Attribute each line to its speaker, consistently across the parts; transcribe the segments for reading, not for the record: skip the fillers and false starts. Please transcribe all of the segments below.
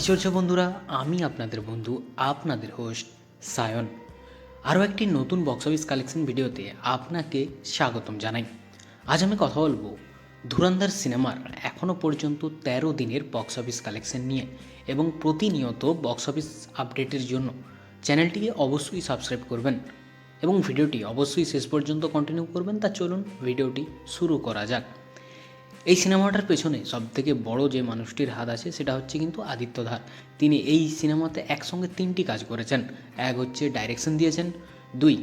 Speaker 1: চলছে বন্ধুরা? আমি আপনাদের বন্ধু, আপনাদের হোস্ট সায়ন। আরও একটি নতুন বক্স অফিস কালেকশন ভিডিওতে আপনাকে স্বাগতম জানাই। আজ আমি কথা বলবো ধুরন্ধর সিনেমার এখনও পর্যন্ত 13 দিনের বক্স অফিস কালেকশন নিয়ে, এবং প্রতিনিয়ত বক্স অফিস আপডেটের জন্য চ্যানেলটিকে অবশ্যই সাবস্ক্রাইব করবেন এবং ভিডিওটি অবশ্যই শেষ পর্যন্ত কন্টিনিউ করবেন। তা চলুন ভিডিওটি শুরু করা যাক। এই সিনেমাটার পেছনে সবথেকে বড় যে মানুষটির হাত আছে সেটা হচ্ছে কিন্তু আদিত্য ধার। তিনি এই সিনেমাতে একসঙ্গে 3টি কাজ করেছেন। এক হচ্ছে ডাইরেকশন দিয়েছেন, 2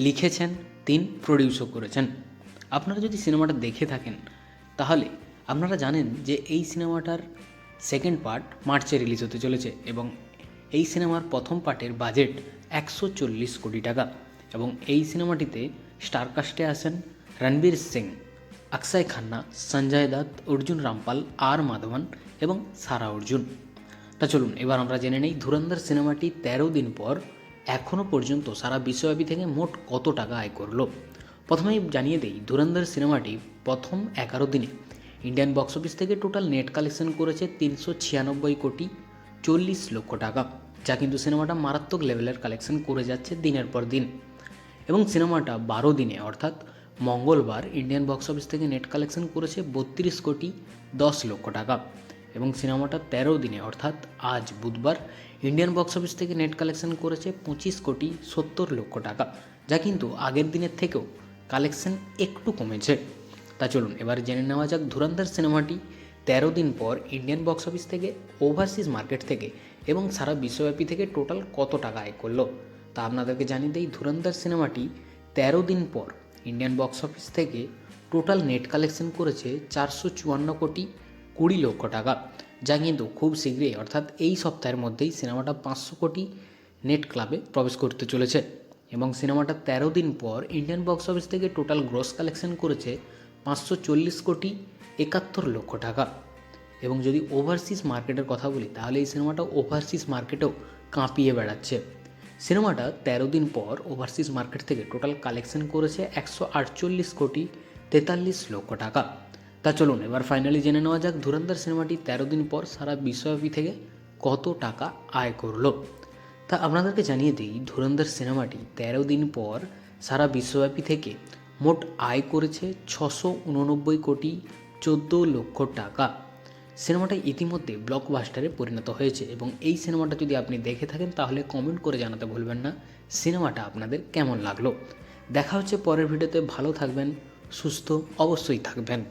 Speaker 1: লিখেছেন, 3 প্রডিউসও করেছেন। আপনারা যদি সিনেমাটা দেখে থাকেন তাহলে আপনারা জানেন যে এই সিনেমাটার সেকেন্ড পার্ট মার্চে রিলিজ হতে চলেছে, এবং এই সিনেমার প্রথম পার্টের বাজেট 140 কোটি টাকা। এবং এই সিনেমাটিতে স্টারকাস্টে আসেন রণবীর সিং, অক্ষয় খান্না, সঞ্জয় দত্ত, অর্জুন রামপাল, আর মাধবন এবং সারা অর্জুন। তা চলুন এবার আমরা জেনে নেই ধুরন্ধর সিনেমাটি 13 দিন পর এখনও পর্যন্ত সারা বিশ্বব্যাপী থেকে মোট কত টাকা আয় করলো। প্রথমেই জানিয়ে দেই, ধুরন্ধর সিনেমাটি প্রথম 11 দিনে ইন্ডিয়ান বক্স অফিস থেকে টোটাল নেট কালেকশন করেছে 396 কোটি 40 লক্ষ টাকা, যা কিন্তু সিনেমাটা মারাত্মক লেভেলের কালেকশন করে যাচ্ছে দিনের পর দিন। এবং সিনেমাটা 12 দিনে অর্থাৎ মঙ্গলবার ইন্ডিয়ান বক্স অফিস থেকে নেট কালেকশন করেছে 32 কোটি 10 লক্ষ টাকা। এবং সিনেমাটা 13 দিনে অর্থাৎ আজ বুধবার ইন্ডিয়ান বক্স অফিস থেকে নেট কালেকশন করেছে 25 কোটি 70 লক্ষ টাকা, যা কিন্তু আগের দিনের থেকেও কালেকশন একটু কমেছে। তা চলুন এবার জেনে নেওয়া যাক ধুরন্ধর সিনেমাটি 13 দিন পর ইন্ডিয়ান বক্স অফিস থেকে, ওভারসিজ মার্কেট থেকে এবং সারা বিশ্বব্যাপী থেকে টোটাল কত টাকা আয় করলো। তা আপনাদেরকে জানিয়ে দেই, ধুরন্ধর সিনেমাটি 13 দিন পর ইন্ডিয়ান বক্স অফিস থেকে টোটাল নেট কালেকশন করেছে 454 কোটি 20 লক্ষ টাকা, যা কিন্তু খুব শীঘ্রই অর্থাৎ এই সপ্তাহের মধ্যেই সিনেমাটা 500 কোটি নেট ক্লাবে প্রবেশ করতে চলেছে। এবং সিনেমাটা 13 দিন পর ইন্ডিয়ান বক্স অফিস থেকে টোটাল গ্রস কালেকশন করেছে 540 কোটি 71 লক্ষ টাকা। এবং যদি ওভারসিজ মার্কেটের কথা বলি তাহলে এই সিনেমাটা ওভারসিজ মার্কেটেও কাঁপিয়ে বেড়াচ্ছে। সিনেমাটা 13 দিন পর ওভারসিজ মার্কেট থেকে টোটাল কালেকশন করেছে 148 কোটি 43 লক্ষ টাকা। তা চলুন এবার ফাইনালি জেনে নেওয়া যাক ধুরন্ধর সিনেমাটি 13 দিন পর সারা বিশ্বব্যাপী থেকে কত টাকা আয় করলো। তা আপনাদেরকে জানিয়ে দিই, ধুরন্ধর সিনেমাটি 13 দিন পর সারা বিশ্বব্যাপী থেকে মোট আয় করেছে 689 কোটি 14 লক্ষ টাকা। সিনেমাটা ইতিমধ্যে ব্লকবাস্টারে পরিণত হয়েছে, এবং এই সিনেমাটা যদি আপনি দেখে থাকেন তাহলে কমেন্ট করে জানাতে ভুলবেন না সিনেমাটা আপনাদের কেমন লাগলো। দেখা হচ্ছে পরের ভিডিওতে। ভালো থাকবেন, সুস্থ অবশ্যই থাকবেন।